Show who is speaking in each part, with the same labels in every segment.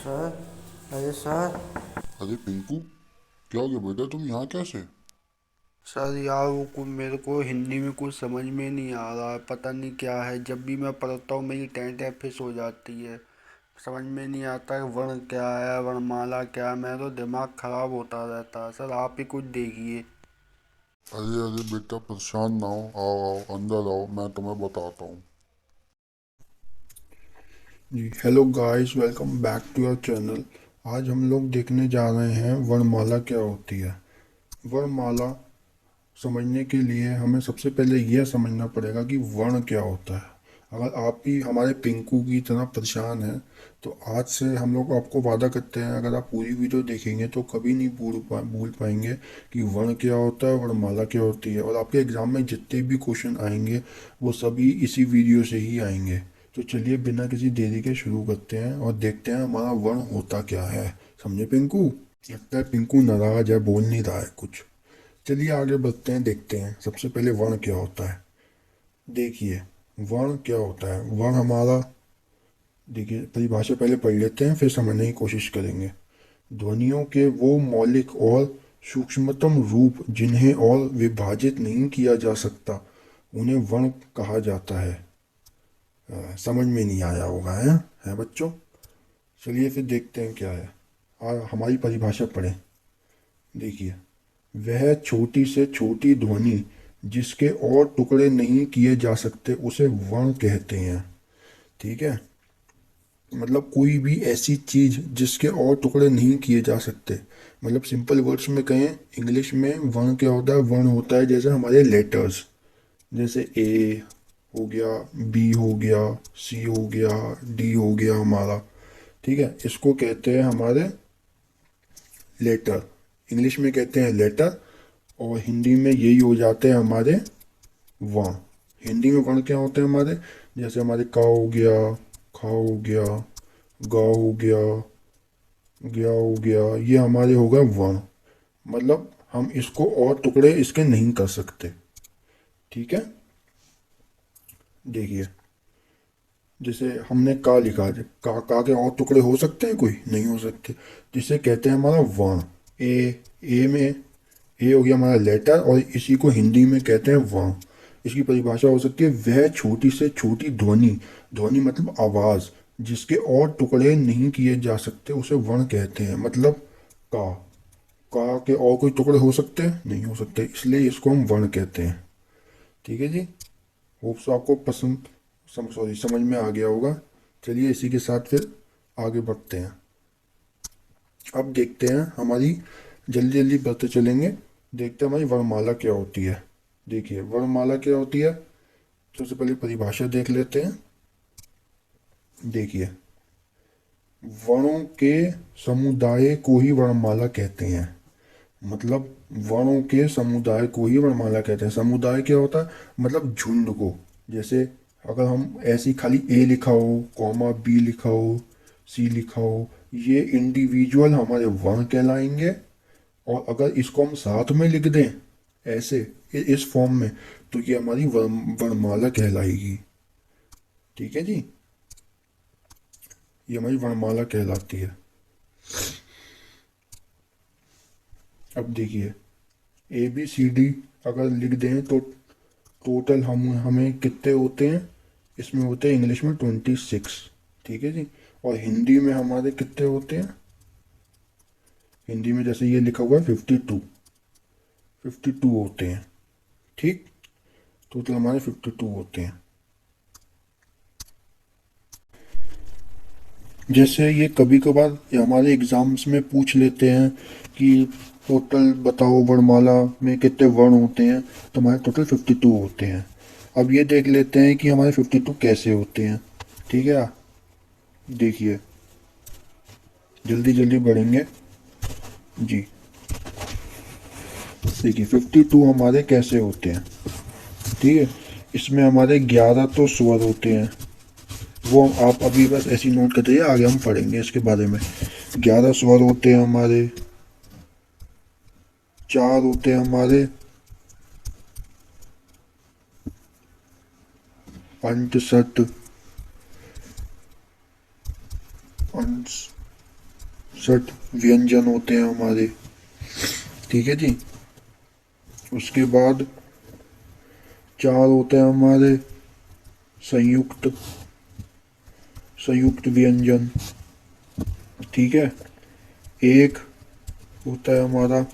Speaker 1: Sir. अरे sir.
Speaker 2: अरे पिंकू, क्या हो गया बेटा? तुम यहाँ कैसे?
Speaker 1: सर यार वो कुछ मेरे को हिंदी में कुछ समझ में नहीं आ रहा है, पता नहीं क्या है। जब भी मैं पढ़ता हूँ मेरी टेंट फिस हो जाती है। समझ में नहीं आता है वर्ण क्या है, वर्णमाला क्या है। मेरा तो दिमाग खराब होता रहता है। सर आप ही कुछ देखिए।
Speaker 2: अरे अरे बेटा, परेशान ना हो। आओ आओ, अंदर आओ, मैं तुम्हें बताता हूँ।
Speaker 3: जी hello guys, welcome back to your channel. आज हम लोग देखने जा रहे हैं वर्णमाला क्या होती है। वर्णमाला समझने के लिए हमें सबसे पहले यह समझना पड़ेगा कि वर्ण क्या होता है। अगर आप भी हमारे पिंकू की तरह परेशान हैं तो आज से हम लोग आपको वादा करते हैं, अगर आप पूरी वीडियो देखेंगे तो कभी नहीं भूल पाएंगे कि वर्ण क्या होता है, वर्णमाला क्या होती है। और आपके एग्ज़ाम में जितने भी क्वेश्चन आएंगे वो सभी इसी वीडियो से ही आएंगे। तो चलिए बिना किसी देरी के शुरू करते हैं और देखते हैं हमारा वर्ण होता क्या है। समझे पिंकू? लगता है पिंकू नाराज है, बोल नहीं रहा है कुछ। चलिए आगे बढ़ते हैं, देखते हैं सबसे पहले वर्ण क्या होता है। देखिए, वर्ण क्या होता है। वर्ण हमारा, देखिए परिभाषा पहले पढ़ लेते हैं फिर समझने की कोशिश करेंगे। ध्वनियों के वो मौलिक और सूक्ष्मतम रूप जिन्हें और विभाजित नहीं किया जा सकता उन्हें वर्ण कहा जाता है। समझ में नहीं आया होगा, है बच्चों? चलिए फिर देखते हैं क्या है। हमारी परिभाषा पढ़ें। देखिए, वह छोटी से छोटी ध्वनि जिसके और टुकड़े नहीं किए जा सकते उसे वर्ण कहते हैं। ठीक है, मतलब कोई भी ऐसी चीज जिसके और टुकड़े नहीं किए जा सकते। मतलब सिंपल वर्ड्स में कहें, इंग्लिश में वर्ण क्या होता है। वर्ण होता है जैसे हमारे लेटर्स, जैसे ए हो गया, बी हो गया, सी हो गया, डी हो गया हमारा। ठीक है, इसको कहते हैं हमारे लेटर। इंग्लिश में कहते हैं लेटर और हिंदी में यही हो जाते हैं हमारे वर्ण। हिंदी में वर्ण क्या होते हैं हमारे, जैसे हमारे का हो गया, खा हो गया, गा हो गया, गया हो गया, ये हमारे हो गए वर्ण। मतलब हम इसको और टुकड़े इसके नहीं कर सकते। ठीक है, देखिए जैसे हमने का लिखा है, का के और टुकड़े हो सकते हैं? कोई नहीं हो सकते। जिसे कहते हैं हमारा वर्ण। ए में ए हो गया हमारा लेटर और इसी को हिंदी में कहते हैं वर्ण। इसकी परिभाषा हो सकती है वह छोटी से छोटी ध्वनि, ध्वनि मतलब आवाज, जिसके और टुकड़े नहीं किए जा सकते उसे वर्ण कहते हैं। मतलब का का के और कोई टुकड़े हो सकते हैं? नहीं हो सकते, इसलिए इसको हम वर्ण कहते हैं। ठीक है जी, होप्स आपको पसंद सॉरी समझ में आ गया होगा। चलिए इसी के साथ फिर आगे बढ़ते हैं। अब देखते हैं हमारी, जल्दी जल्दी बढ़ते चलेंगे, देखते हैं हमारी वर्णमाला क्या होती है। देखिए वर्णमाला क्या होती है, सबसे पहले परिभाषा देख लेते हैं। देखिए, वर्णों के समुदाय को ही वर्णमाला कहते हैं। मतलब वर्णों के समुदाय को ही वर्णमाला कहते हैं। समुदाय क्या होता है, मतलब झुंड को। जैसे अगर हम ऐसी खाली ए लिखा हो, कॉमा बी लिखा हो, सी लिखा हो, ये इंडिविजुअल हमारे वर्ण कहलाएंगे। और अगर इसको हम साथ में लिख दें ऐसे, इस फॉर्म में, तो ये हमारी वर्णमाला कहलाएगी। ठीक है जी, ये हमारी वर्णमाला कहलाती है। अब देखिए, ए बी सी डी अगर लिख दें तो टोटल हमें कितने होते हैं? इसमें होते हैं इंग्लिश में 26। ठीक है जी, और हिंदी में हमारे कितने होते हैं? हिंदी में जैसे ये लिखा हुआ है 52, 52 होते हैं। ठीक, टोटल हमारे 52 होते हैं। जैसे ये कभी कभार हमारे एग्जाम्स में पूछ लेते हैं कि टोटल बताओ वर्णमाला में कितने वर्ण होते हैं, तो हमारे टोटल 52 होते हैं। अब ये देख लेते हैं कि हमारे 52 कैसे होते हैं। ठीक है, देखिए जल्दी जल्दी बढ़ेंगे जी। देखिए 52 हमारे कैसे होते हैं। ठीक है, इसमें हमारे 11 तो स्वर होते हैं, वो आप अभी बस ऐसी नोट कर दीजिए, आगे हम पढ़ेंगे इसके बारे में। 11 स्वर होते हैं हमारे, 4 होते हैं हमारे अंत, सत, अंश, षट व्यंजन होते हैं हमारे। ठीक है जी। उसके बाद 4 होते हैं हमारे संयुक्त संयुक्त व्यंजन। ठीक है। 1 होता है हमारा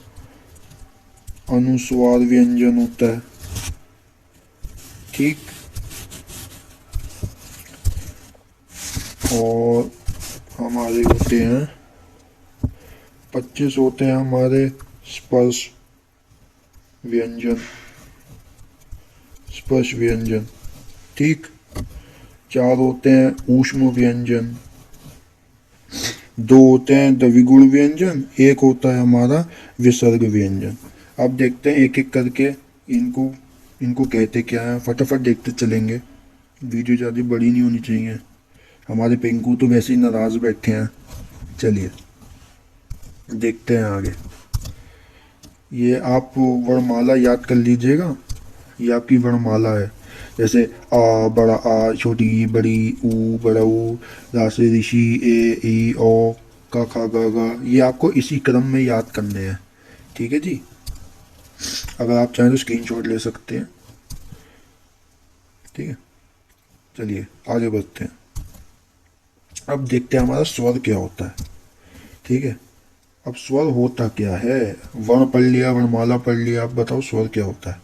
Speaker 3: अनुस्वार व्यंजन होता है। ठीक। और हमारे होते हैं 25 होते हैं हमारे स्पर्श व्यंजन। स्पर्श व्यंजन। ठीक। 4 होते हैं ऊष्म व्यंजन। 2 होते हैं द्विगुण व्यंजन। 1 होता है हमारा विसर्ग व्यंजन। अब देखते हैं एक एक करके इनको इनको कहते क्या है, फटाफट देखते चलेंगे। वीडियो ज़्यादा बड़ी नहीं होनी चाहिए। हमारे पिंकू तो वैसे ही नाराज बैठे हैं। चलिए देखते हैं आगे। ये आप वर्णमाला याद कर लीजिएगा। ये आपकी वर्णमाला है। जैसे आ बड़ा आ, छोटी ई बड़ी ऊ बड़ा ऊ, रा से ऋषि, ए ई ओ, का खा गा गा, ये आपको इसी क्रम में याद करने हैं। ठीक है जी। अगर आप चाहें तो स्क्रीनशॉट ले सकते हैं। ठीक है। चलिए आगे बढ़ते हैं। अब देखते हैं हमारा स्वर क्या होता है। ठीक है। अब स्वर होता क्या है। वर्ण पढ़ लिया, वर्णमाला पढ़ लिया, अब बताओ स्वर क्या होता है।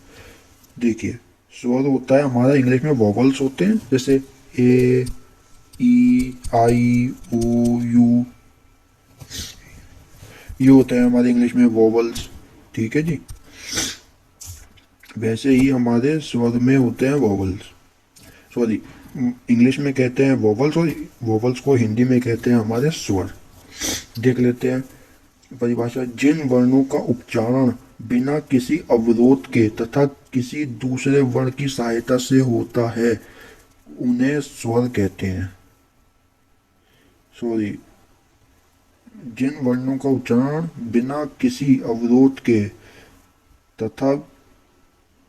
Speaker 3: देखिए स्वर होता है हमारा, इंग्लिश में वॉवल्स होते हैं, जैसे ए ई आई ओ यू, ये होता है हमारे इंग्लिश में वॉवल्स। ठीक है जी। वैसे ही हमारे स्वर में होते हैं वॉवल्स। सॉरी, इंग्लिश में कहते हैं वॉवल्स और वॉवल्स को हिंदी में कहते हैं हमारे स्वर। देख लेते हैं परिभाषा। जिन वर्णों का उच्चारण बिना किसी अवरोध के तथा किसी दूसरे वर्ण की सहायता से होता है उन्हें स्वर कहते हैं। सॉरी, जिन वर्णों का उच्चारण बिना किसी अवरोध के तथा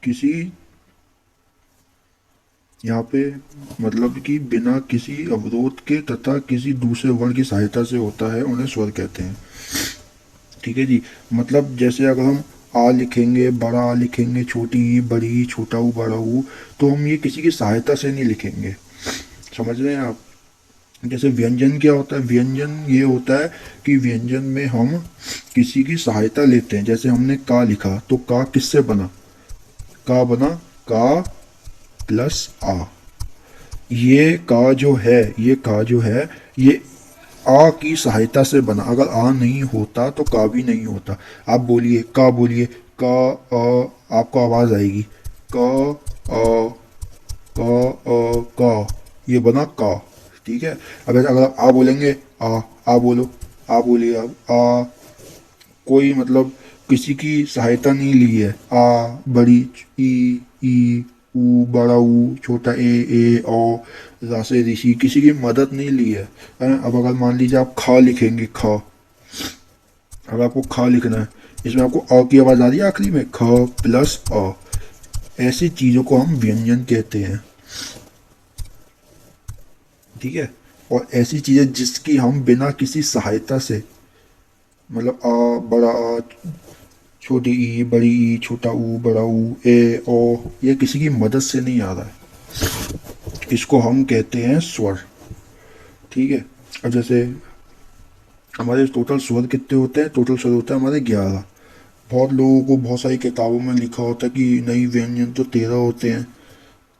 Speaker 3: किसी, यहाँ पे मतलब कि बिना किसी अवरोध के तथा किसी दूसरे वर्ण की सहायता से होता है उन्हें स्वर कहते हैं। ठीक है जी। मतलब जैसे अगर हम आ लिखेंगे, बड़ा आ लिखेंगे, छोटी ई बड़ी ई, छोटा ऊ बड़ा ऊ, तो हम ये किसी की सहायता से नहीं लिखेंगे। समझ रहे हैं आप। जैसे व्यंजन क्या होता है, व्यंजन ये होता है कि व्यंजन में हम किसी की सहायता लेते हैं। जैसे हमने का लिखा तो का किससे बना, का बना का प्लस आ। ये का जो है, ये का जो है, ये आ की सहायता से बना। अगर आ नहीं होता तो का भी नहीं होता। आप बोलिए का, बोलिए का अ, आपको आवाज आएगी का अ का का, ये बना का। ठीक है। अगर आप आ बोलेंगे, आ बोलो, आ बोलिए आप आ, कोई मतलब किसी की सहायता नहीं ली है। आ बड़ी ई ऊ बड़ा ऊ, छोटा ए ओ, रा से ऋषि, किसी की मदद नहीं ली है। अब अगर मान लीजिए आप खा लिखेंगे, खा, अगर आपको खा लिखना है, इसमें आपको अ की आवाज आ रही है आखिरी में, ख प्लस अ। ऐसी चीजों को हम व्यंजन कहते हैं। ठीक है। और ऐसी चीजें जिसकी हम बिना किसी सहायता से, मतलब आ बड़ा आ, छोटी ई बड़ी ई, छोटा ऊ बड़ा ऊ, ए ओ, ये किसी की मदद से नहीं आ रहा है, इसको हम कहते हैं स्वर। ठीक है। अब जैसे हमारे टोटल स्वर कितने होते हैं, टोटल स्वर होता है हमारे 11। बहुत लोगों को बहुत सारी किताबों में लिखा होता है कि नहीं व्यंजन तो 13 होते हैं,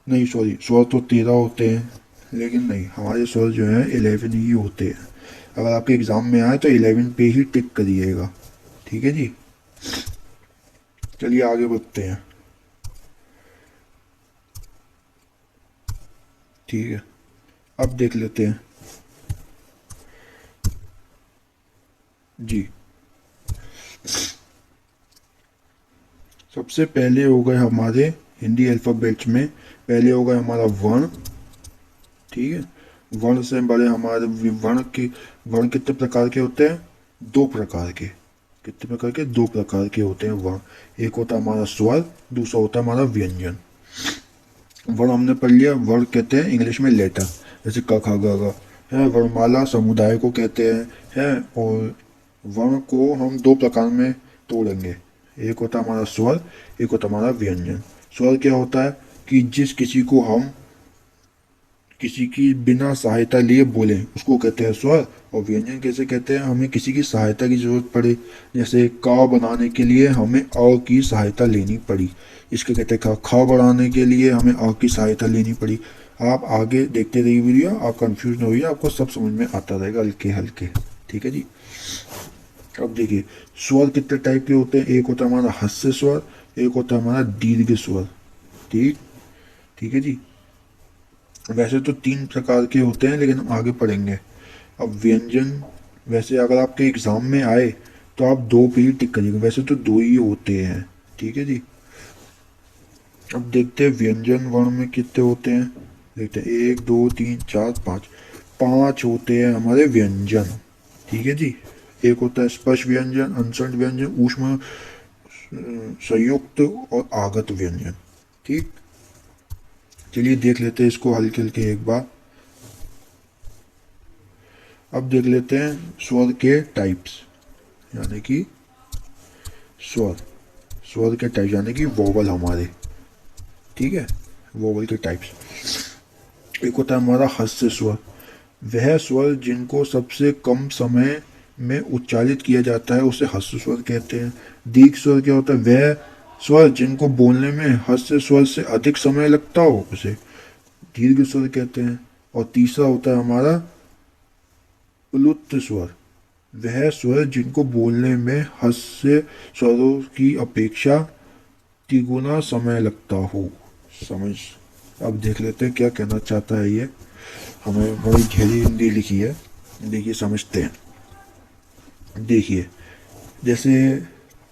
Speaker 3: नहीं सॉरी स्वर तो 13 होते हैं, लेकिन नहीं, हमारे स्वर जो हैं 11 ही होते हैं। अगर आपके एग्जाम में आए तो 11 पे ही टिक करिएगा। ठीक है जी। चलिए आगे बढ़ते हैं। ठीक है। अब देख लेते हैं जी। सबसे पहले हो गए हमारे हिंदी अल्फ़ाबेट्स में, पहले हो गए हमारा वर्ण। ठीक है। वर्ण से बड़े हमारे वर्ण कितने प्रकार के होते हैं, 2 प्रकार के। कितने प्रकार के, 2 प्रकार के होते हैं वर्ण। एक होता है हमारा स्वर, दूसरा होता है हमारा व्यंजन। वर्ण हमने पढ़ लिया। वर्ण कहते हैं इंग्लिश में लेटर, जैसे क ख ग घ है। वर्णमाला समुदाय को कहते हैं है। और वर्ण को हम दो प्रकार में तोड़ेंगे। एक होता है हमारा स्वर, एक होता है हमारा व्यंजन। स्वर क्या होता है कि जिस किसी को हम किसी की बिना सहायता लिए बोलें उसको कहते हैं स्वर। और व्यंजन कैसे कहते हैं, हमें किसी की सहायता की जरूरत पड़े, जैसे का बनाने के लिए हमें अ की सहायता लेनी पड़ी, इसके कहते हैं खा बनाने के लिए हमें अ की सहायता लेनी पड़ी। आप आगे देखते रहिए वीडियो, आप कंफ्यूज न होइए, आपको सब समझ में आता रहेगा हल्के हल्के। ठीक है जी। अब देखिए स्वर कितने टाइप के होते हैं। एक होता है हमारा हस्य स्वर, एक होता है हमारा दीर्घ स्वर। ठीक ठीक है जी। वैसे तो तीन प्रकार के होते हैं लेकिन हम आगे पढ़ेंगे। अब व्यंजन, वैसे अगर आपके एग्जाम में आए तो आप दो पे ही टिक करिएगा, वैसे तो दो ही होते हैं। ठीक है जी। अब देखते हैं व्यंजन वर्ण में कितने होते हैं। देखते हैं, एक दो तीन चार पाँच, पांच होते हैं हमारे व्यंजन। ठीक है जी। एक होता है स्पर्श व्यंजन, अंसठ व्यंजन, ऊष्म संयुक्त और आगत व्यंजन। ठीक, चलिए देख लेते हैं इसको हल्के हल्के एक बार। अब देख लेते हैं स्वर के टाइप्स, यानी कि स्वर, स्वर के टाइप यानी कि वोवल हमारे। ठीक है, वोवल के टाइप्स। एक होता है हमारा हस्य स्वर, वह स्वर जिनको सबसे कम समय में उच्चारित किया जाता है उसे हस्य स्वर कहते हैं। दीर्घ स्वर क्या होता है, वह स्वर जिनको बोलने में हस्य स्वर से अधिक समय लगता हो उसे दीर्घ स्वर कहते हैं। और तीसरा होता है हमारा प्लुत स्वर, वह स्वर जिनको बोलने में हस्य स्वरों की अपेक्षा तिगुना समय लगता हो। समझ, अब देख लेते हैं क्या कहना चाहता है ये। हमें बड़ी गहरी हिंदी लिखी है, देखिए समझते हैं। देखिए जैसे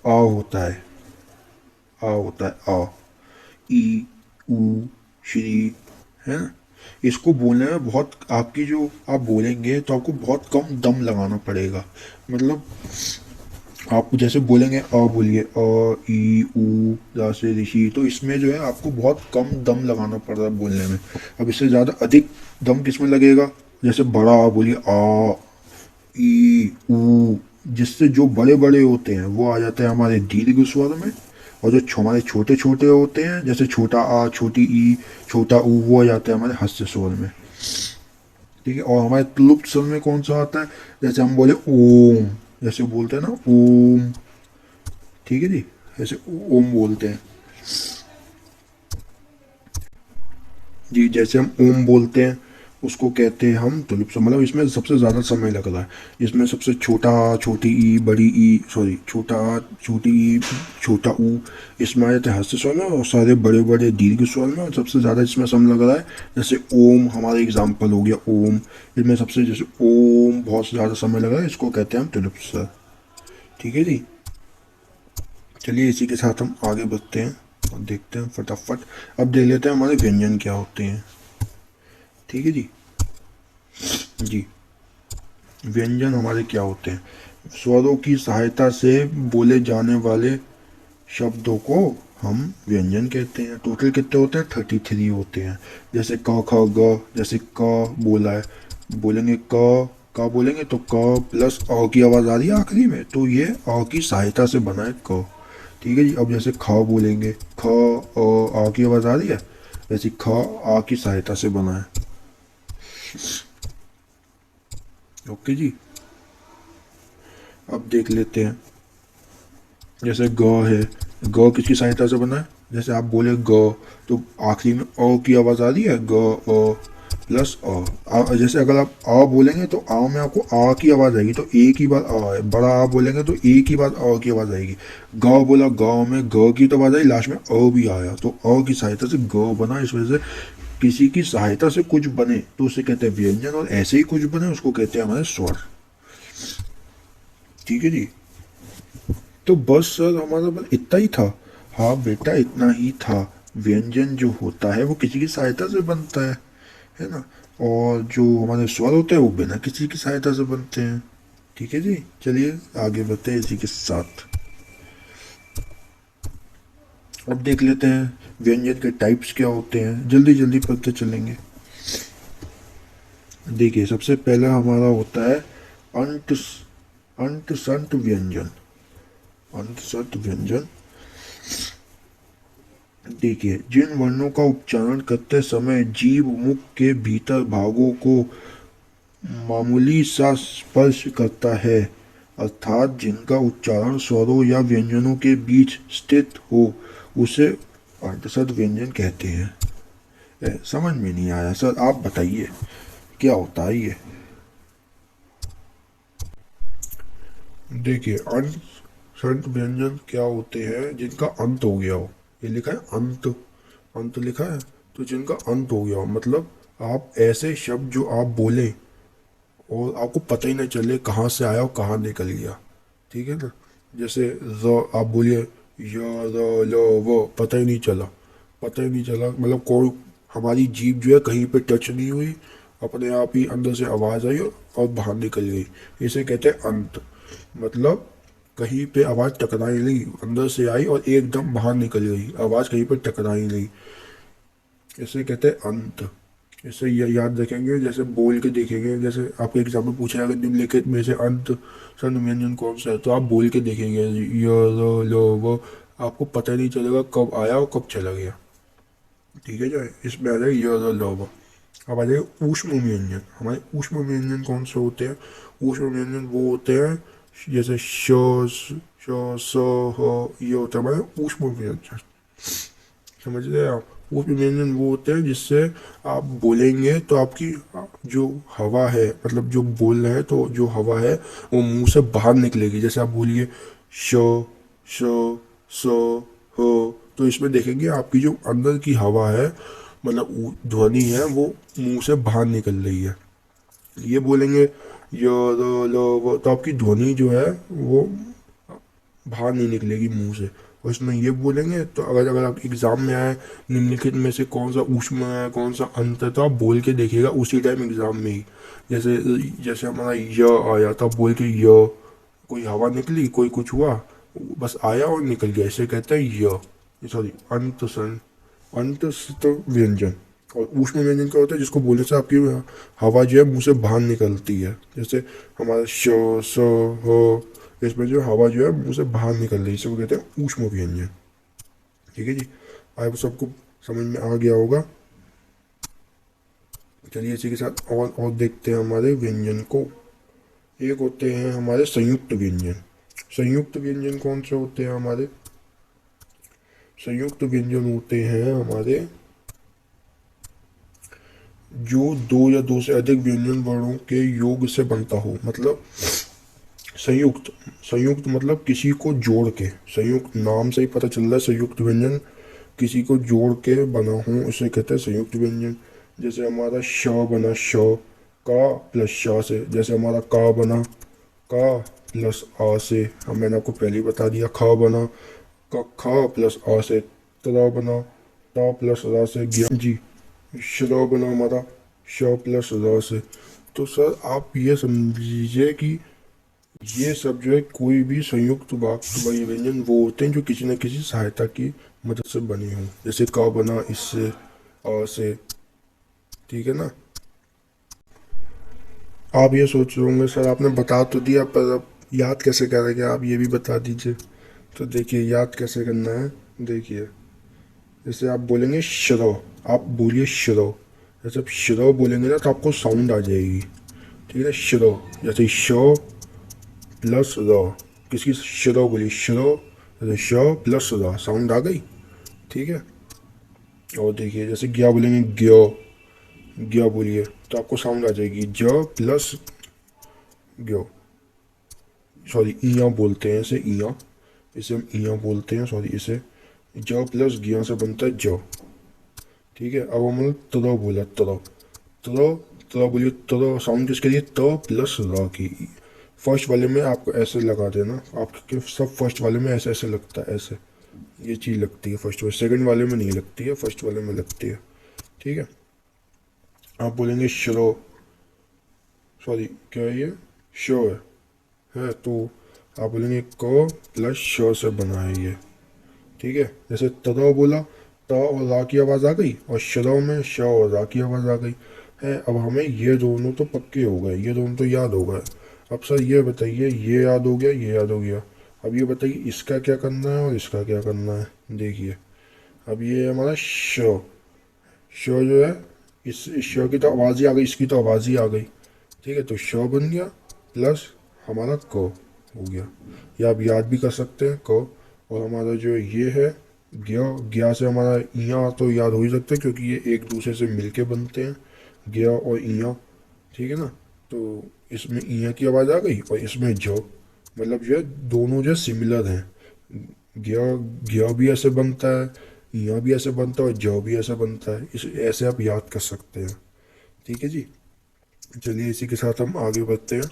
Speaker 3: आ होता है, आ होता है आ, ई, ऊ, श्री, है ना। इसको बोलने में बहुत, आपकी जो आप बोलेंगे तो आपको बहुत कम दम लगाना पड़ेगा। मतलब आप जैसे बोलेंगे अ, बोलिए अ ई ऊ रा से ऋषि, तो इसमें जो है आपको बहुत कम दम लगाना पड़ रहा है बोलने में। अब इससे ज़्यादा अधिक दम किस में लगेगा, जैसे बड़ा आ बोलिए आ ई ऊ, जिससे जो बड़े बड़े होते हैं वो आ जाते हैं हमारे दीर्घ स्वर में। और जो हमारे छोटे छोटे होते हैं जैसे छोटा आ, छोटी ई, छोटा ऊ, वो आ जाते हैं हमारे हस्य स्वर में। ठीक है, और हमारे क्लुप्त स्वर में कौन सा आता है, जैसे हम बोले ओम, जैसे बोलते हैं ना ओम। ठीक है जी, ऐसे ओम बोलते हैं जी। जैसे हम ओम बोलते हैं उसको कहते हैं हम तुलुप स्वर। मतलब इसमें सबसे ज़्यादा समय लग रहा है। इसमें सबसे छोटा आ, छोटी ई, बड़ी ई, सॉरी छोटा आ, छोटी ई, छोटा ऊ, इसमें आ जाते हैं हस्त स्वर में, और सारे बड़े बड़े दीर्घ स्वर में। और सबसे ज़्यादा इसमें समय लग रहा है, जैसे ओम हमारा एग्जाम्पल हो गया ओम, इसमें सबसे जैसे ओम बहुत ज़्यादा समय लग रहा है, इसको कहते हैं हम तुलुप स्वर। ठीक है जी। चलिए इसी के साथ हम आगे बढ़ते हैं और देखते हैं फटाफट। अब देख लेते हैं हमारे व्यंजन क्या होते हैं। ठीक है जी। जी, व्यंजन हमारे क्या होते हैं, स्वरों की सहायता से बोले जाने वाले शब्दों को हम व्यंजन कहते हैं। टोटल कितने होते हैं, 33 होते हैं। जैसे क ख ग, जैसे क बोला है, बोलेंगे क बोलेंगे तो क प्लस अ की आवाज़ आ रही है आखिरी में, तो ये अ की सहायता से बना है क। ठीक है जी। अब जैसे ख बोलेंगे, ख अ की आवाज़ आ रही है, वैसे ख आ की सहायता से बना है। ओके जी। अब देख लेते हैं, जैसे ग है, ग किसकी सहायता से बना है, जैसे आप बोले ग तो आखिरी में अ की आवाज़ आ रही है, ग अ प्लस अ। जैसे अगर आप आ बोलेंगे तो आ में आपको आ की आवाज़ आएगी, तो एक ही बार आ है। बड़ा आ बोलेंगे तो एक ही बार अ की आवाज़ आएगी। ग बोला, ग में ग की तो आवाज़ आई, लास्ट में अ भी आया, तो अ की सहायता से ग बना। इस वजह से किसी की सहायता से कुछ बने तो उसे कहते हैं व्यंजन, और ऐसे ही कुछ बने उसको कहते हैं हमारे स्वर। ठीक है जी। तो बस सर हमारा बस इतना ही था। हाँ बेटा इतना ही था। व्यंजन जो होता है वो किसी की सहायता से बनता है ना। और जो हमारे स्वर होते हैं वो बिना किसी की सहायता से बनते हैं। ठीक है जी। चलिए आगे बढ़ते हैं इसी के साथ। अब देख लेते हैं व्यंजन के टाइप्स क्या होते हैं, जल्दी जल्दी पढ़ते चलेंगे। देखिए सबसे पहला हमारा होता है अंट अंत संत व्यंजन। अंत संत व्यंजन देखिए, जिन वर्णों का उच्चारण करते समय जीभ मुख के भीतर भागों को मामूली सा स्पर्श करता है, अर्थात जिनका उच्चारण स्वरों या व्यंजनों के बीच स्थित हो, उसे अंतसद व्यंजन कहते हैं। समझ में नहीं आया सर, आप बताइए क्या होता है ये। देखिए, अंत संत व्यंजन क्या होते हैं, जिनका अंत हो गया हो। ये लिखा है अंत, अंत लिखा है, तो जिनका अंत हो गया हो मतलब आप ऐसे शब्द जो आप बोले और आपको पता ही नहीं चले कहाँ से आया और कहाँ निकल गया, ठीक है ना। जैसे आप बोलिए य र ल व, पता ही नहीं चला, पता ही नहीं चला मतलब कोई हमारी जीभ जो है कहीं पे टच नहीं हुई, अपने आप ही अंदर से आवाज़ आई और बाहर निकल गई। इसे कहते हैं अंत। मतलब कहीं पे आवाज़ टकराई नहीं, अंदर से आई और एकदम बाहर निकल गई, आवाज़ कहीं पे टकराई नहीं, इसे कहते हैं अंत। इसे याद रखेंगे, जैसे बोल के देखेंगे, जैसे आपके एग्जाम में पूछा जाएगा निम्नलिखित में से अंत स्वर्ण व्यंजन कौन सा है, तो आप बोल के देखेंगे य र ल व, आपको पता ही नहीं चलेगा कब आया और कब चला गया, ठीक है। जो इसमें आ जाएगा य र ल व। अब आ जाएगा ऊष्म व्यंजन। हमारे ऊष्म व्यंजन कौन से होते हैं? ऊष्म व्यंजन वो होते हैं जैसे श स ह, ये होता है हमारे ऊष्म व्यंजन, समझ रहे आप। ऊष्म व्यंजन वो होते हैं जिससे आप बोलेंगे तो आपकी जो हवा है, मतलब जो बोल रहे हैं तो जो हवा है वो मुंह से बाहर निकलेगी। जैसे आप बोलिए श श स ह, तो इसमें देखेंगे आपकी जो अंदर की हवा है, मतलब ध्वनि है, वो मुंह से बाहर निकल रही है। ये बोलेंगे य र ल व, तो आपकी ध्वनि जो है वो बाहर नहीं निकलेगी मुंह से। और इसमें ये बोलेंगे तो अगर अगर आप एग्जाम में आए निम्नलिखित में से कौन सा ऊष्मा है कौन सा अंत है, तो आप बोल के देखिएगा उसी टाइम एग्जाम में ही। जैसे जैसे हमारा य आया तो आप बोल के य, कोई हवा निकली, कोई कुछ हुआ, बस आया और निकल गया, इसे कहते हैं य, सॉरी अंत सन, अंतस्थ व्यंजन। और ऊष्म व्यंजन क्या होता है? जिसको बोलने से आपकी हवा जो है मुंह से बाहर निकलती है। जैसे हमारा श स ह, इसमें जो हवा जो है मुंह से बाहर निकल रही है, इसे वो कहते हैं ऊष्म व्यंजन, ठीक है जी। आप सबको समझ में आ गया होगा। चलिए इसी के साथ और देखते हैं हमारे व्यंजन को। एक होते हैं हमारे संयुक्त व्यंजन। संयुक्त व्यंजन कौन से होते हैं हमारे? संयुक्त व्यंजन होते हैं हमारे जो दो या दो से अधिक व्यंजन वर्णों के योग से बनता हो। मतलब संयुक्त, संयुक्त मतलब किसी को जोड़ के, संयुक्त नाम से ही पता चल रहा है संयुक्त व्यंजन किसी को जोड़ के बना हो, इसे कहते हैं संयुक्त व्यंजन। जैसे हमारा श बना श का प्लस शा से, जैसे हमारा का बना का प्लस आ से, हम मैंने आपको पहले ही बता दिया। खा बना का खा प्लस आ से, ता बना ता प्लस रा से, ज्ञान जी। श्र बना हमारा श प्लस रा से। तो सर आप ये समझिए कि ये सब जो है कोई भी संयुक्त वाक्य व्यंजन वो होते हैं जो किसी न किसी सहायता की मदद से बने हों। जैसे का बना इससे, आ से, ठीक है ना। आप ये सोच रहे होंगे सर आपने बता तो दिया पर अब याद कैसे करेंगे, आप ये भी बता दीजिए। तो देखिए याद कैसे करना है, देखिए जैसे आप बोलेंगे श्रव, आप बोलिए श्रव, जैसे आप श्रव बोलेंगे ना तो आपको साउंड आ जाएगी, ठीक है। श्रव जैसे श प्लस र, किसकी श्रव बोलिए श्रव, जैसे श प्लस र, साउंड आ गई, ठीक है। और देखिए जैसे ज्ञा बोलेंगे ज्ञ, ज्ञ बोलिए तो आपको साउंड आ जाएगी ज प्लस ज्ञ, सॉरी इया बोलते हैं इसे, इया, इसे हम इया बोलते हैं, सॉरी इसे ज प्लस ज्ञ से बनता है ज, ठीक है। अब हम तर बोला तर, तर तर बोलिए तर, साउंड किसके लिए? त प्लस र की। फर्स्ट वाले में आपको ऐसे लगा देना, आपके सब फर्स्ट वाले में ऐसे ऐसे लगता है, ऐसे ये चीज़ लगती है फर्स्ट वाले, सेकंड वाले में नहीं लगती है, फर्स्ट वाले में लगती है, ठीक है। आप बोलेंगे श्रो, सॉरी क्या है ये शो है तो आप बोलेंगे क प्लस श से बना है ये, ठीक है। जैसे तदा बोला, त और रा की आवाज़ आ गई, और श्रो में श और रा की आवाज़ आ गई है। अब हमें ये दोनों तो पक्के हो गए, ये दोनों तो याद हो गए। अब सर ये बताइए, ये याद हो गया, ये याद हो गया। अब ये बताइए इसका क्या करना है और इसका क्या करना है। देखिए अब ये है हमारा श। श जो है, इस श की तो आवाज़ ही आ गई, इसकी तो आवाज़ ही आ गई। ठीक है, तो श बन गया प्लस हमारा क हो गया। या आप याद भी कर सकते हैं क। और हमारा जो ये है ज्ञ, ज्ञ से हमारा इया तो याद हो ही सकता है क्योंकि ये एक दूसरे से मिलके बनते हैं, ज्ञ और इया। ठीक है ना। तो इसमें इया की आवाज़ आ गई और इसमें ज, मतलब जो है दोनों जो सिमिलर हैं। ज्ञ ज्ञ भी ऐसे बनता है, इया भी ऐसे बनता है और ज भी ऐसे बनता है। इस ऐसे आप याद कर सकते हैं। ठीक है जी। चलिए इसी के साथ हम आगे बढ़ते हैं।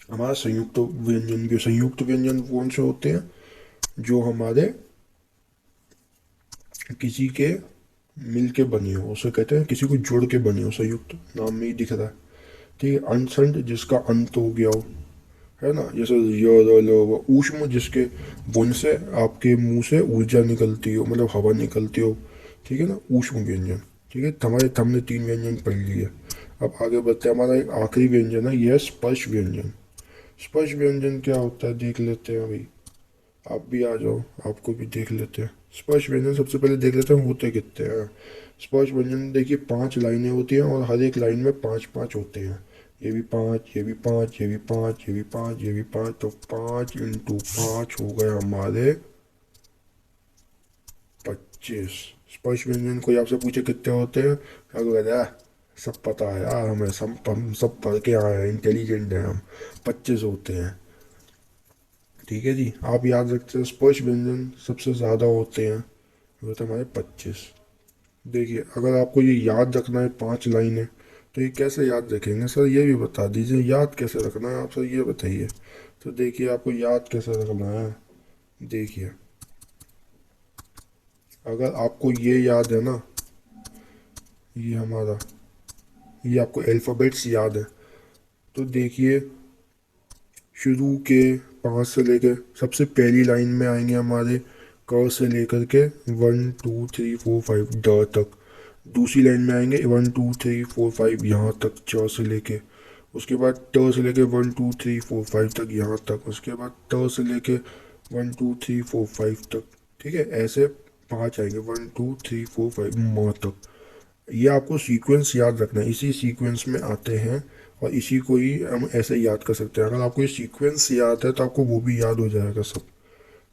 Speaker 3: हमारा संयुक्त व्यंजन, जो संयुक्त व्यंजन कौन से होते हैं, जो हमारे किसी के मिल के बने हो, उसे कहते हैं किसी को जोड़ के बने हो, संयुक्त नाम में ही दिख रहा है। ठीक है, अंशंड जिसका अंत हो गया हो, है ना, जैसे य र ल व। ऊष्म जिसके बुन से आपके मुंह से ऊर्जा निकलती हो, मतलब हवा निकलती हो। ठीक है ना, ऊष्म व्यंजन। ठीक है, हमारे हमने 3 व्यंजन पढ़ लिए। अब आगे बढ़ते हैं, हमारा एक आखिरी व्यंजन है, यह है स्पर्श व्यंजन। स्पर्श व्यंजन क्या होता है देख लेते हैं अभी। आप भी आ जाओ, आपको भी देख लेते हैं। स्पर्श व्यंजन सबसे पहले देख लेते हैं होते कितने हैं। स्पर्श व्यंजन देखिए 5 लाइनें होती हैं और हर एक लाइन में 5-5 होते हैं। ये भी 5, ये भी 5, ये भी 5, ये भी 5, ये भी 5, तो 5 इंटू 5 हो गए हमारे 25। स्पर्श व्यंजन कोई आपसे पूछे कितने होते हैं, अगर सब पता है यार, हमें हम सब पढ़ के आए हैं, इंटेलिजेंट हैं हम। 25 होते हैं। ठीक है जी, आप याद रखते हैं स्पर्श व्यंजन सबसे ज़्यादा होते हैं, वो होते हैं हमारे 25। देखिए अगर आपको ये याद रखना है 5 लाइनें, तो ये कैसे याद रखेंगे सर, ये भी बता दीजिए। याद कैसे रखना है आप सर, ये बताइए। तो देखिए आपको याद कैसे रखना है, देखिए अगर आपको ये याद है ना, ये हमारा, ये आपको अल्फ़ाबेट्स याद है, तो देखिए शुरू के 5 से लेकर सबसे पहली लाइन में आएंगे हमारे क से लेकर के 1 2 3 4 5 ड तक। दूसरी लाइन में आएंगे 1 2 3 4 5 यहाँ तक च से लेके। उसके बाद ट से लेके 1 2 3 4 5 तक यहाँ तक। उसके बाद ट से लेके 1 2 3 4 5 तक। ठीक है, ऐसे 5 आएंगे 1 2 3 4 5 म तक। ये आपको सीक्वेंस याद रखना है, इसी सीक्वेंस में आते हैं और इसी को ही हम ऐसे याद कर सकते हैं। अगर आपको ये सीक्वेंस याद है तो आपको वो भी याद हो जाएगा सब।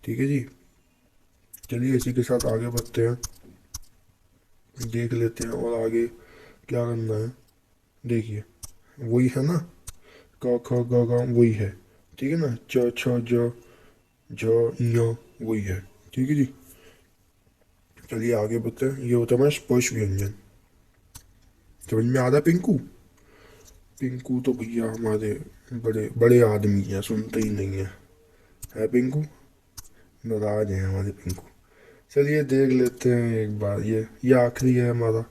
Speaker 3: ठीक है जी। चलिए इसी के साथ आगे बढ़ते हैं, देख लेते हैं और आगे क्या करना है। देखिए वही है ना, क ख ग घ वही है। ठीक है ना, च छ ज झ ञ वही है। ठीक है जी। चलिए आगे बढ़ते हैं, ये होता है हमारा स्पर्श व्यंजन। समझ में आ रहा है पिंकू? पिंकू तो भैया हमारे बड़े बड़े आदमी हैं, सुनते ही नहीं है पिंकू? नाराज है हमारे पिंकू। चलिए देख लेते हैं एक बार, ये आखिरी है हमारा।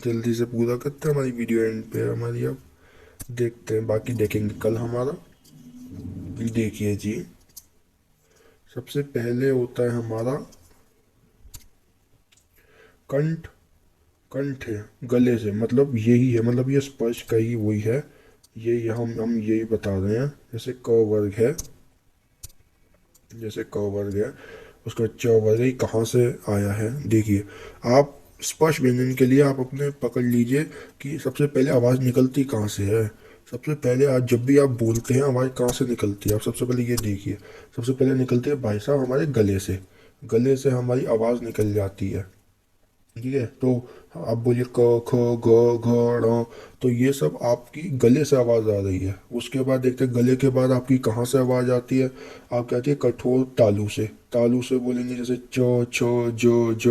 Speaker 3: जल्दी से पूरा करते हैं, हमारी वीडियो एंड पे है हमारी। अब देखते हैं, बाकी देखेंगे कल हमारा। देखिए जी, सबसे पहले होता है हमारा कंठ। कंठ है गले से, मतलब यही है, मतलब ये स्पर्श का ही वही है। ये हम यही बता रहे हैं। जैसे क वर्ग है, जैसे क वर्ग है, उसका च वर्ग ही कहाँ से आया है। देखिए आप स्पर्श व्यंजन के लिए आप अपने पकड़ लीजिए कि सबसे पहले आवाज़ निकलती कहाँ से है। सबसे पहले आज जब भी आप बोलते हैं आवाज़ कहाँ से निकलती है, आप सबसे पहले ये देखिए। सबसे पहले निकलती है भाई साहब हमारे गले से। गले से हमारी आवाज़ निकल जाती है। ठीक है, तो आप बोलिए क ख ग घ ड़, तो ये सब आपकी गले से आवाज़ आ रही है। उसके बाद देखते हैं गले के बाद आपकी कहाँ से आवाज़ आती है। आप कहते हैं कठोर तालु से। तालु से बोलेंगे जैसे च छ ज ज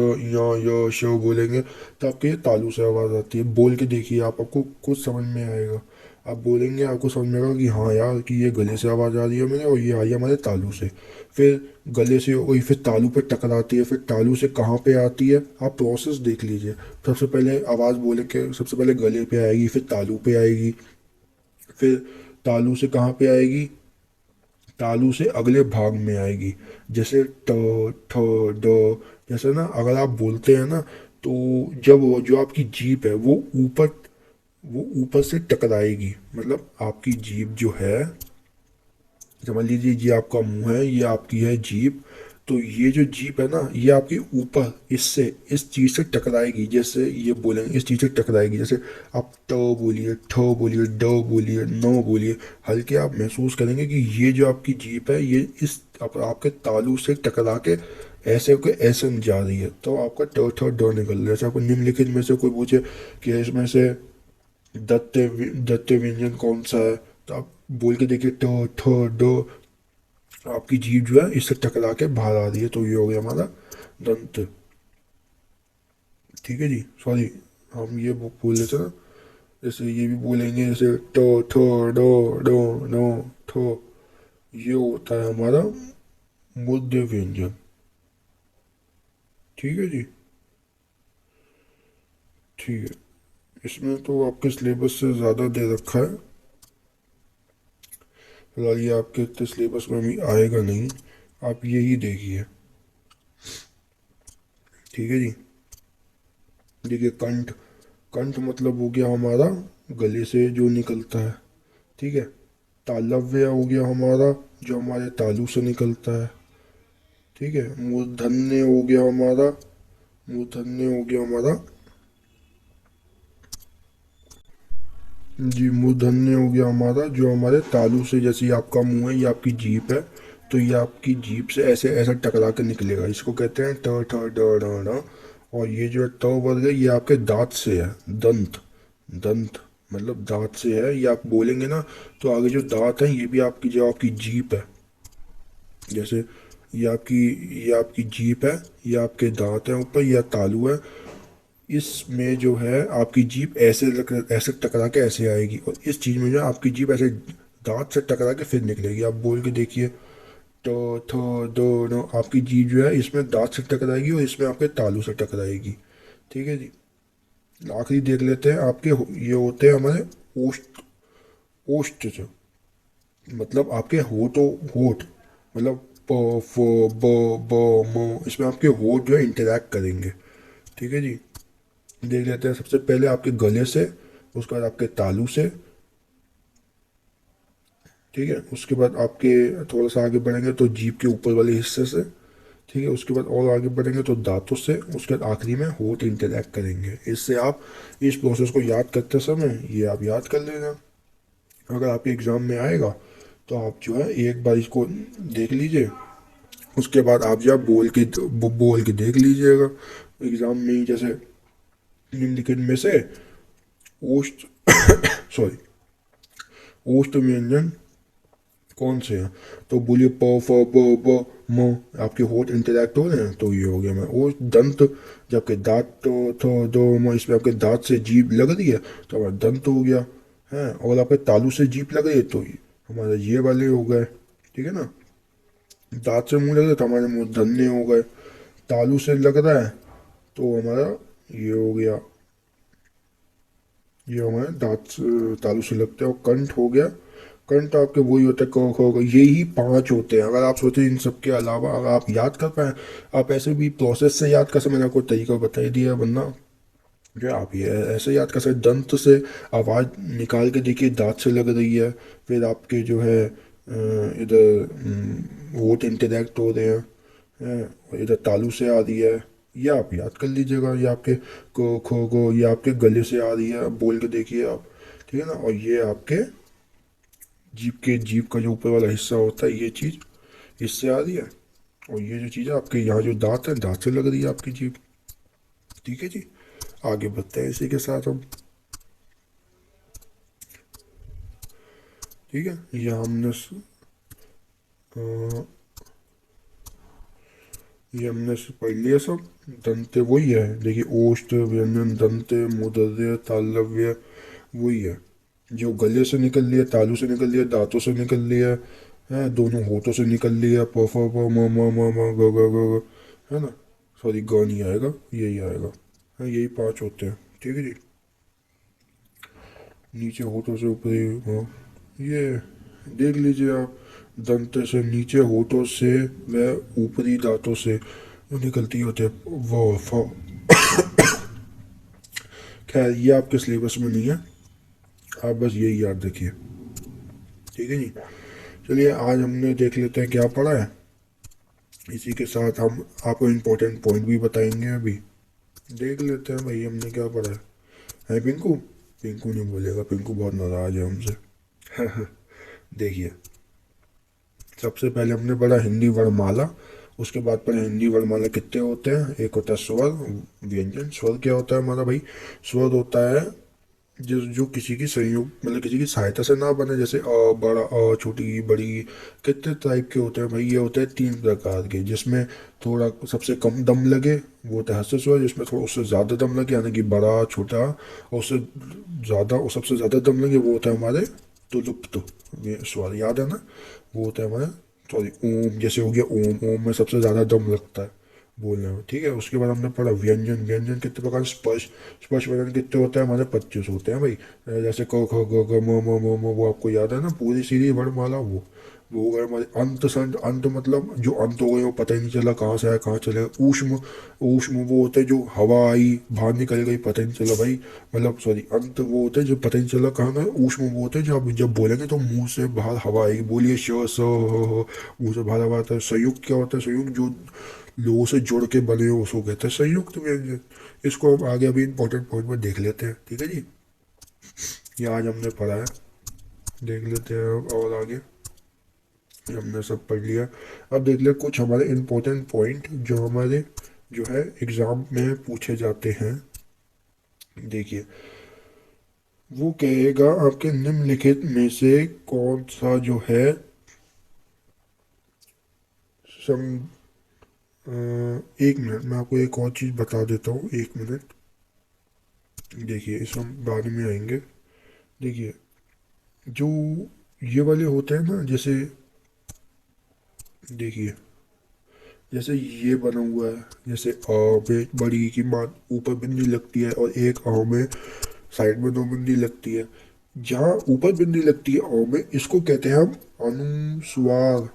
Speaker 3: य श बोलेंगे तो आपके तालु से आवाज़ आती है। बोल के देखिए आप, आपको कुछ समझ में आएगा। आप बोलेंगे आपको समझ में आएगा कि हाँ यार, कि ये गले से आवाज़ आ रही है मेरे और ये आई है हमारे तालू से। फिर गले से वही फिर तालू पे टकराती है, फिर तालू से कहाँ पे आती है आप प्रोसेस देख लीजिए। सबसे पहले आवाज़ बोले के सबसे पहले गले पे आएगी, फिर तालू पे आएगी, फिर तालू से कहाँ पे आएगी, तालू से अगले भाग में आएगी। जैसे ट ठ ड, जैसे ना अगर आप बोलते हैं ना, तो जब जो आपकी जीभ है वो ऊपर वो ऊपर से टकराएगी, मतलब आपकी जीभ जो है, समझ लीजिए ये आपका मुंह है, ये आपकी है जीभ। तो ये जो जीभ है ना, ये आपके ऊपर इससे इस चीज़ से टकराएगी, जैसे ये बोलेंगे इस चीज़ से टकराएगी। जैसे आप ट बोलिए, ठ बोलिए, ड बोलिए, न बोलिए, हल्के आप महसूस करेंगे कि ये जो आपकी जीभ है ये इस आपके तालू से टकरा के ऐसे को ऐसे जा रही है, तो आपका ट ठ ड निकल रहा है। जैसे आपको निम्नलिखित में से कोई पूछे कि इसमें से दत्त व्यंजन कौन सा है, तो आप बोल के देखिए ट ठ ड, आपकी जीभ जो है इससे टकरा के बाहर आ रही है, तो ये हो गया हमारा दंत। ठीक है जी, सॉरी, हम ये बोल लेते ना, जैसे ये भी बोलेंगे जैसे ट ठ ड ड न ठ, ये होता है हमारा मूर्धन्य व्यंजन। ठीक है जी, ठीक है। इसमें तो आपके सिलेबस से ज़्यादा दे रखा है, फिलहाल ये आपके इतने सिलेबस में भी आएगा नहीं, आप यही देखिए। ठीक है जी, देखिए कंठ, कंठ मतलब हो गया हमारा गले से जो निकलता है। ठीक है, तालव्य हो गया हमारा जो हमारे तालू से निकलता है। ठीक है, मूर्धन्य हो गया हमारा, मूर्धन्य हो गया हमारा जी, मूर्धन्य हो गया हमारा जो हमारे तालू से, जैसे ये आपका मुंह है, ये आपकी जीभ है, तो ये आपकी जीभ से ऐसे ऐसा टकरा कर निकलेगा, इसको कहते हैं ट ठ ड ढ ण। और ये जो है त वर्ग है, ये आपके दांत से है, दंत, दंत मतलब दांत से है। ये आप बोलेंगे ना, तो आगे जो दांत है ये भी आपकी, जो आपकी जीभ है, जैसे ये आपकी जीभ है, ये आपके दांत है ऊपर, यह तालू है, इसमें जो है आपकी जीभ ऐसे टकरा के ऐसे आएगी, और इस चीज़ में जो है आपकी जीभ ऐसे दांत से टकरा के फिर निकलेगी। आप बोल के देखिए तो थ दो नो, आपकी जीभ जो है इसमें दांत से टकराएगी और इसमें आपके तालू से टकराएगी। ठीक है जी, आखिरी देख लेते हैं आपके ये होते हैं हमारे ओष्ठ, ओष्ठ जो मतलब आपके होठों, होठ मतलब प फ ब ब म, इसमें आपके होठ जो है इंटरैक्ट करेंगे। ठीक है जी, देख लेते हैं सबसे पहले आपके गले से, उसके बाद आपके तालू से। ठीक है, उसके बाद आपके थोड़ा सा आगे बढ़ेंगे तो जीभ के ऊपर वाले हिस्से से। ठीक है, उसके बाद और आगे बढ़ेंगे तो दांतों से, उसके बाद आखिरी में होठ इंटरैक्ट करेंगे। इससे आप इस प्रोसेस को याद करते समय ये आप याद कर लेना, अगर आपके एग्ज़ाम में आएगा तो आप जो है एक बार इसको देख लीजिए, उसके बाद आप जो है बोल के देख लीजिएगा एग्ज़ाम में ही। जैसे निम्नलिखित में से ओष्ठ सॉरी ओष्ठ व्यंजन कौन से हैं, तो बोलिए प फ ब ब म, आपके होठ इंटरैक्ट हो रहे हैं, तो ये हो गया मैं ओष्ठ। दंत, जब के दांत तो थ दो म, इसमें आपके दांत से जीभ लग रही है तो हमारा दंत हो गया है, और आपके तालू से जीभ लग रही है तो हमारे ये वाले हो गए। ठीक है ना, दांत से मुंह लग रहा है तो हमारे मुंह धन्य हो गए, तालू से लग रहा है तो हमारा ये हो गया, ये हमारे तालू से लगते हैं। और कंठ हो गया, कंठ आपके वही होता है क ख ग, यही पांच होते हैं। अगर आप सोचे इन सब के अलावा अगर आप याद कर पाए, आप ऐसे भी प्रोसेस से याद कर सकते, मैंने आपको तरीका बता ही दिया, वरना जो है आप ये ऐसे याद कर सकते। दंत से आवाज़ निकाल के देखिए, दांत से लग रही है, फिर आपके जो है इधर होठ इंटरैक्ट हो रहे हैं, और इधर तालू से आ रही है, ये आप याद कर लीजिएगा। ये आपके को खो को, ये आपके गले से आ रही है, बोल के देखिए आप। ठीक है ना, और ये आपके जीभ का जो ऊपर वाला हिस्सा होता है, ये चीज़ इससे आ रही है, और ये जो चीज़ है आपके यहाँ जो दांत है, दांत से लग रही है आपकी जीभ। ठीक है जी, आगे बढ़ते हैं इसी के साथ हम। ठीक है, ये हमने पढ़ लिया सब। दंते वही है, देखिए ओष्ठ व्यंजन, दंते, मूर्धन्य, तालव्य वही है, जो गले से निकल लिया, तालू से निकल लिया, दांतों से निकल लिया है, दोनों होठों से निकल लिया, प फ प म म म म ग ग ग ग, है ना, सॉरी ग नहीं आएगा, यही आएगा है, यही पांच होते हैं। ठीक है जी, नीचे होठों से ऊपर हाँ, ये देख लीजिए आप, दंत से नीचे होठों से व ऊपरी दांतों से जो निकलती होते हैं वो फ। खैर ये आपके सिलेबस में नहीं है, आप बस यही याद रखिए, ठीक है जी। चलिए आज हमने देख लेते हैं क्या पढ़ा है। इसी के साथ हम आपको इम्पोर्टेंट पॉइंट भी बताएंगे। अभी देख लेते हैं भाई हमने क्या पढ़ा है पिंकू? पिंकू नहीं बोलेगा, पिंकू बहुत नाराज है हमसे। देखिए, सबसे पहले हमने पढ़ा हिंदी वर्णमाला। उसके बाद पढ़े हिंदी वर्णमाला कितने होते हैं। एक होता है स्वर, व्यंजन। स्वर क्या होता है हमारा भाई? स्वर होता है जो किसी की संयोग मतलब किसी की सहायता से ना बने, जैसे बड़ा छोटी बड़ी। कितने टाइप के होते हैं भाई? ये होते हैं 3 प्रकार के, जिसमें थोड़ा सबसे कम दम लगे वो होता है हस्व स्वर, जिसमें थोड़ा उससे ज़्यादा दम लगे यानी कि बड़ा छोटा, और उससे ज़्यादा और सबसे ज़्यादा दम लगे वो होता है हमारे तुलुप्त ये स्वर, याद है ना? वो होता है हमारा, सॉरी, ओम। जैसे हो गया ओम, ओम में सबसे ज़्यादा दम लगता है बोलने में, ठीक है। उसके बाद हमने पढ़ा व्यंजन। व्यंजन कितने प्रकार? स्पर्श। स्पर्श व्यंजन कितने होते हैं हमारे? 25 होते हैं भाई। जैसे क ख ग घ म, वो आपको याद है ना? पूरी सीधी वर्णमाला वो हो गए हमारे। अंत संत। अंत मतलब जो अंत हो गए वो पता ही नहीं चला कहाँ से आया कहाँ चले गए। ऊष्म। ऊष्म वो होते हैं जो हवा आई बाहर निकल गई पता ही नहीं चला भाई, मतलब सॉरी, अंत वो होते हैं जो पता ही नहीं चला कहाँ गए। ऊष्म वो होते हैं जो आप जब बोलेंगे तो मुंह से बाहर हवा आएगी। बोलिए श स ह मुंह से बाहर हवा आता है। संयुक्त क्या होता है? संयुक्त जो लोगों से जुड़ के बने हो उसको कहते हैं संयुक्त व्यंजन। इसको हम आगे अभी इंपॉर्टेंट पॉइंट में देख लेते हैं, ठीक है जी। ये आज हमने पढ़ा है, देख लेते हैं अब और आगे। हमने सब पढ़ लिया। अब देख ले कुछ हमारे इंपॉर्टेंट पॉइंट जो हमारे जो है एग्जाम में पूछे जाते हैं। देखिए, वो कहेगा आपके निम्नलिखित में से कौन सा जो है सम एक मिनट मैं आपको एक और चीज़ बता देता हूँ, एक मिनट। देखिए इस हम बाद में आएंगे। देखिए, जो ये वाले होते हैं ना, जैसे देखिए जैसे ये बना हुआ है, जैसे अ में बड़ी की मान ऊपर बिंदी लगती है और एक अ में साइड में 2 बिंदी लगती है। जहाँ ऊपर बिंदी लगती है अ में, इसको कहते हैं हम अनुस्वार,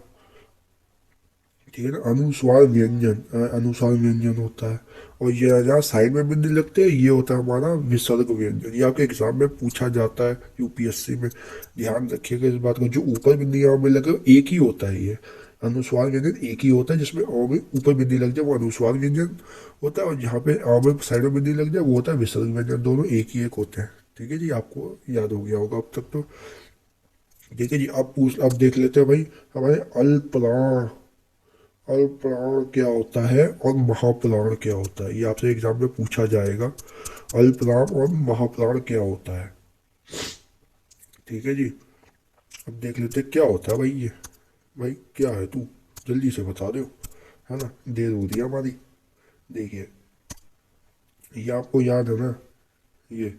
Speaker 3: ठीक है ना? अनुस्वार व्यंजन, अनुस्वार व्यंजन होता है। और ये जहाँ साइड में बिंदी लगते हैं ये होता है हमारा विसर्ग व्यंजन। ये आपके एग्जाम में पूछा जाता है यूपीएससी में, ध्यान रखिएगा इस बात को। जो ऊपर बिंदी यहाँ में लगे एक ही होता है ये अनुस्वार व्यंजन, एक ही होता है। जिसमें अ में ऊपर बिंदी लग जाए वो अनुस्वार व्यंजन होता है, और जहाँ पे अ में साइड में बिंदी लग जाए वो होता है विसर्ग व्यंजन। दोनों एक ही एक होते हैं, ठीक है जी। आपको याद हो गया होगा अब तक तो, ठीक है जी। अब देख लेते हैं भाई हमारे अल्पप्राण। अल्पप्राण क्या होता है और महाप्राण क्या होता है, ये आपसे एग्जाम में पूछा जाएगा। अल्पप्राण और महाप्राण क्या होता है, ठीक है जी। अब देख लेते हैं क्या होता है भाई ये। भाई क्या है तू, जल्दी से बता दो, है ना? देर हो रही है हमारी। देखिए, ये आपको याद है ना? ये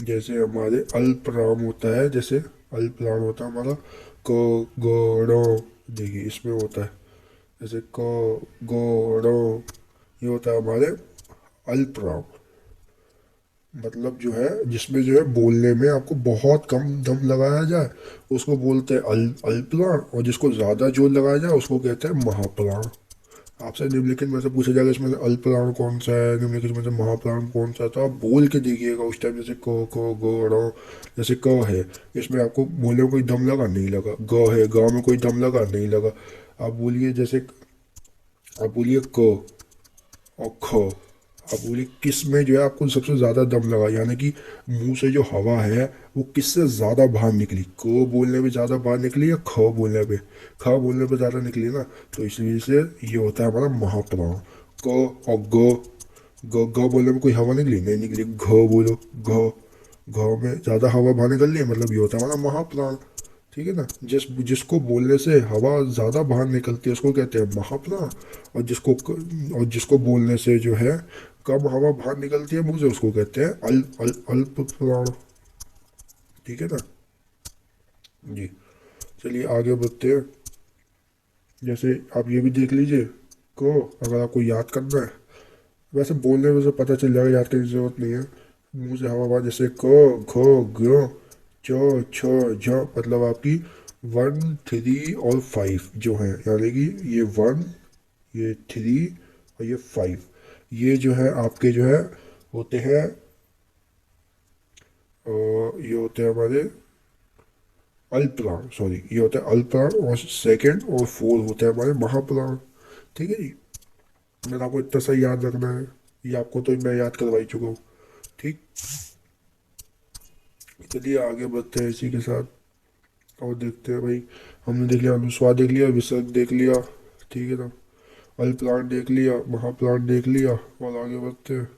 Speaker 3: जैसे हमारे अल्पराम होता है, जैसे अल्पराम होता है हमारा क ग देखिए इसमें होता है जैसे क ग ये होता है हमारे अल्पराम। मतलब जो है जिसमें जो है बोलने में आपको बहुत कम दम लगाया जाए उसको बोलते हैं अल्पप्राण, और जिसको ज़्यादा जोर लगाया जाए उसको कहते हैं महाप्राण। आपसे निम्नलिखित में से पूछा जाएगा इसमें से अल्पप्राण कौन सा है, निम्नलिखित में से महाप्राण कौन सा है, तो आप बोल के देखिएगा उस टाइम। जैसे क ग जैसे क है, इसमें आपको बोलने में कोई दम लगा नहीं लगा। ग है, ग में कोई दम लगा नहीं लगा। आप बोलिए जैसे, आप बोलिए क और ख। अब बोलिए किस में जो है आपको सबसे ज़्यादा दम लगा, यानी कि मुंह से जो हवा है वो किससे ज़्यादा बाहर निकली, को बोलने में ज़्यादा बाहर निकली या ख बोलने पे? ख बोलने पे ज़्यादा निकली ना, तो इसलिए से ये होता है हमारा महाप्राण। क और ग बोलने में कोई हवा निकली नहीं निकली। घ बोलो, घ घ में ज़्यादा हवा बाहर निकल रही है, मतलब ये होता है हमारा महाप्राण, ठीक है ना? जिसको बोलने से हवा ज़्यादा बाहर निकलती है उसको कहते हैं महाप्राण, और जिसको बोलने से जो है कम हवा बाहर निकलती है मुंह से उसको कहते हैं अल्प प्राण, ठीक है ना जी। चलिए आगे बढ़ते हैं। जैसे आप ये भी देख लीजिए को, अगर आपको याद करना है, वैसे बोलने में से पता चल जाएगा, याद करने की जरूरत नहीं है। मुंह से हवा बाहर, जैसे क ख ग च छ झ, मतलब आपकी 1 3 और 5 जो है, यानी कि ये 1 ये 3 और ये 5, ये जो है आपके जो है होते हैं ये होते हैं हमारे अल्पप्राण, सॉरी ये होता है अल्पप्राण, और सेकंड और फोर्थ होते हैं हमारे महाप्राण। ठीक है जी, मेरा आपको इतना सा याद रखना है, ये आपको तो मैं याद करवा ही चुका हूँ। ठीक, चलिए आगे बढ़ते हैं इसी के साथ और देखते हैं भाई। हमने देख लिया अनुस्वार देख लिया, विसर्ग देख लिया, ठीक है ना, अल्पप्राण देख लिया, महाप्राण देख लिया, और आगे बढ़ते हैं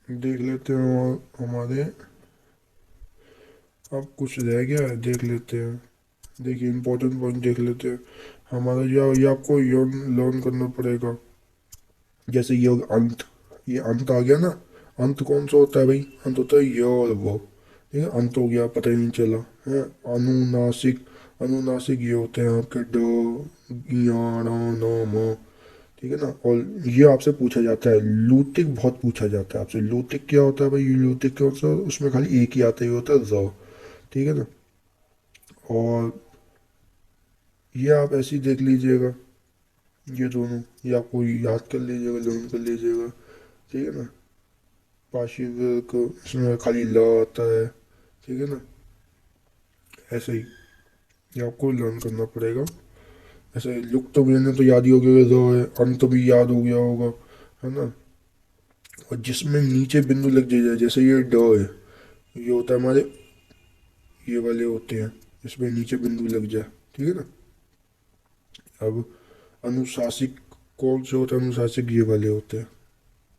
Speaker 3: देख लेते हैं। और हमारे अब कुछ रह गया है, देख लेते हैं। देखिए इंपॉर्टेंट पॉइंट देख लेते हैं हमारा। ये आपको लर्न करना पड़ेगा। जैसे ये अंत, ये अंत आ गया ना, अंत कौन सा होता है भाई? अंत होता है य और वो। ठीक है, अंत हो गया, पता ही नहीं चला है। अनुनासिक, अनुनासिक ये होते हैं आपके ड, या, ण, न, म। ठीक है ना। और ये आपसे पूछा जाता है, लूतिक बहुत पूछा जाता है आपसे। लूतिक क्या होता है भाई? लूतिक क्या होता है? उसमें खाली एक ही आता है, ये होता है र। ठीक है ना। और ये आप ऐसे ही देख लीजिएगा, ये दोनों, ये आपको याद कर लीजिएगा, लर्न कर लीजिएगा। ठीक है ना। पार्शिव को इसमें खाली ल आता है। ठीक है ना, ऐसे ही ये आपको लर्न करना पड़ेगा। ऐसे लुक तो मैंने तो याद ही हो गया, रो है, अंत तो भी याद हो गया होगा, है ना। और जिसमें नीचे बिंदु लग जाए, जैसे ये ड है, ये होता है हमारे, ये वाले होते हैं इसमें नीचे बिंदु लग जाए। ठीक है ना। अब अनुशासिक कौन से होते हैं? अनुशासिक ये वाले होते हैं।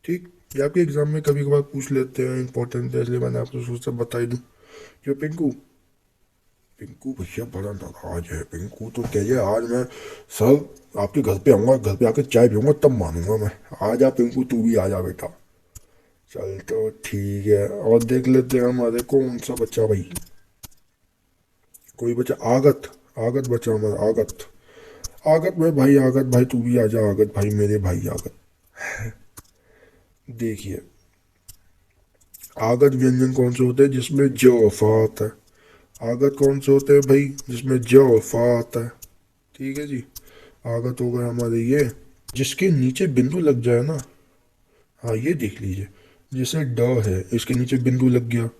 Speaker 3: ठीक, ये आपके एग्जाम में कभी कभार पूछ लेते हैं, इंपॉर्टेंट है, इसलिए मैंने आपको सोचा बता ही दूँ। जो पिंकू, पिंकू भैया बड़ा नाराज है। पिंकू तो कहिए आज मैं सर आपके घर पे आऊँगा, घर पे आकर चाय पीऊँगा तब मानूंगा मैं। आ जा पिंकू, तू भी आ जा बेटा। चल तो ठीक है, और देख लेते हैं हमारे कौन सा बच्चा भाई। कोई बच्चा, आगत, आगत बच्चा हमारा, आगत। आगत में भाई, आगत भाई तू भी आ जा, आगत भाई मेरे भाई आगत। देखिए आगत व्यंजन कौन से होते हैं? जिसमें ज और फा आता है। आगत कौन से होते हैं भाई? जिसमें ज और फा आता है। ठीक है जी। आगत हो गए हमारे ये, जिसके नीचे बिंदु लग जाए ना। हाँ ये देख लीजिए, जैसे ड है, इसके नीचे बिंदु लग गया,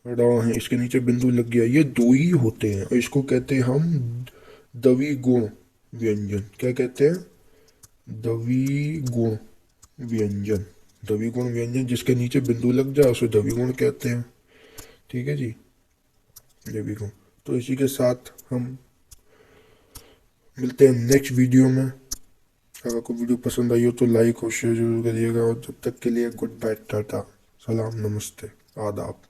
Speaker 3: ड है, इसके नीचे बिंदु लग गया, ये दो ही होते हैं और इसको कहते हैं हम द्विगुण व्यंजन। क्या कहते हैं? द्विगुण व्यंजन। द्विगुण व्यंजन जिसके नीचे बिंदु लग जाए उसे द्विगुण कहते हैं। ठीक है जी, द्विगुण। तो इसी के साथ हम मिलते हैं नेक्स्ट वीडियो में। अगर आपको वीडियो पसंद आई हो तो लाइक और शेयर जरूर करिएगा, और जब तक के लिए गुड बाय, टाटा, सलाम, नमस्ते, आदाब।